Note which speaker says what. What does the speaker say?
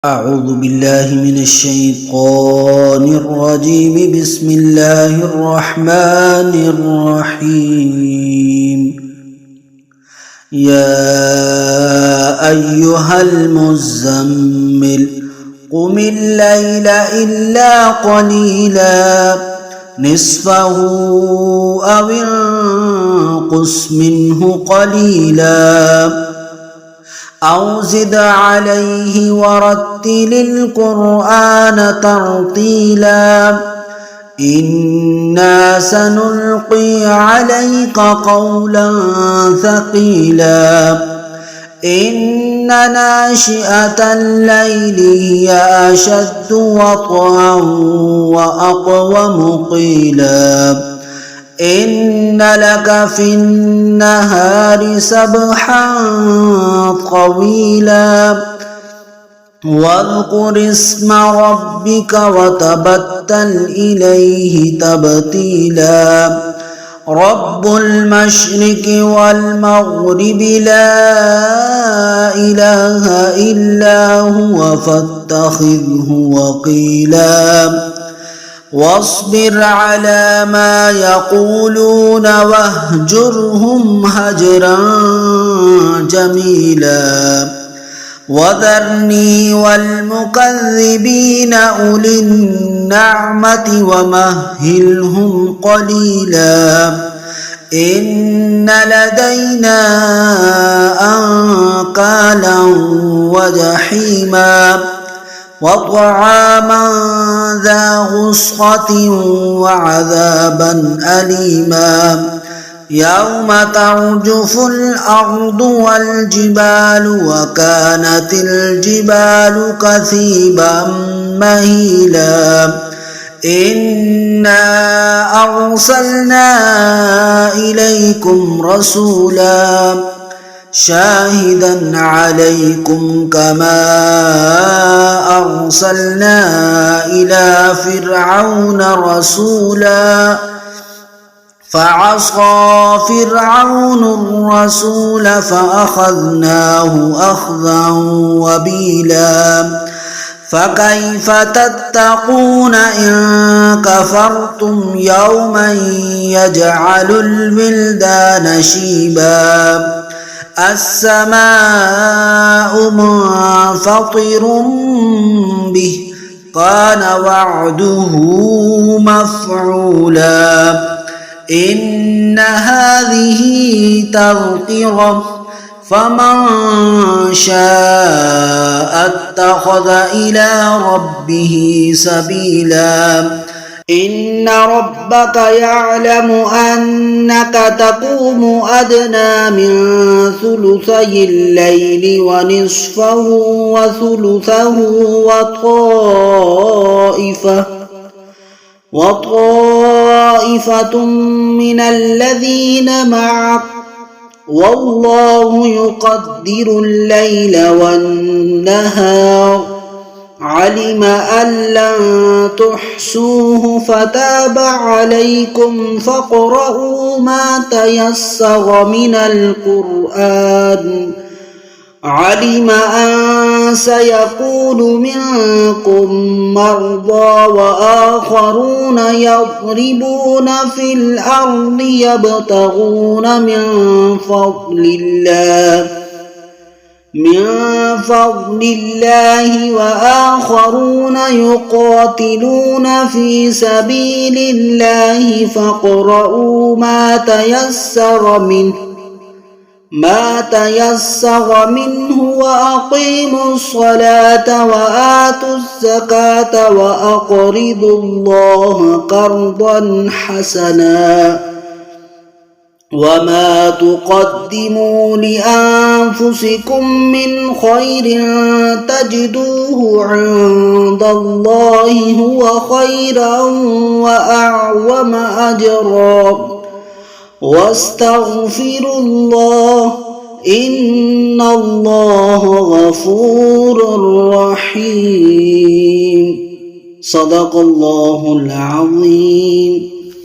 Speaker 1: أعوذ بالله من الشيطان الرجيم. بسم الله الرحمن الرحيم. يا أيها المزمل قم الليل إلا قليلا نصفه أو انقص منه قليلا أو زد عليه ورتل القرآن ترتيلا إنا سنلقي عليك قولا ثقيلا إن ناشئة الليل هي أشد وطئا وأقوم قيلا إن لك في النهار سبحا طويلا واذكر اسم ربك وتبتل إليه تبتيلا رب المشرق والمغرب لا إله إلا هو فاتخذه وكيلا واصبر على ما يقولون واهجرهم هجرا جميلا وذرني والمكذبين أولي النعمة ومهلهم قليلا إن لدينا أنكالا وجحيما وطعاما ذا غصة وعذابا أليما يوم ترجف الأرض والجبال وكانت الجبال كثيبا مهيلا إنا أرسلنا إليكم رسولا شاهدا عليكم كما أرسلنا إلى فرعون رسولا فعصى فرعون الرسول فأخذناه أخذا وبيلا فكيف تتقون إن كفرتم يوما يجعل الولدان شيبا السماء منفطر به كان وعده مفعولا إن هذه تذكرة فمن شاء اتخذ إلى ربه سبيلا إن ربك يعلم أنك تقوم أدنى من ثلثي الليل ونصفه وثلثه وطائفة من الذين معك والله يقدر الليل والنهار علم أن لن تحصوه فتاب عليكم فاقرؤوا ما تيسر من القرآن علم أن سيكون منكم مرضى وآخرون يضربون في الأرض يبتغون من فضل الله وآخرون يقاتلون في سبيل الله فاقرؤوا ما تيسر منه وأقيموا الصلاة وآتوا الزكاة وأقرضوا الله قرضا حسنا وما تقدموا لأنفسكم من خير تجدوه عند الله هو خيرا وأعظم أجرا واستغفروا الله إن الله غفور رحيم صدق الله العظيم.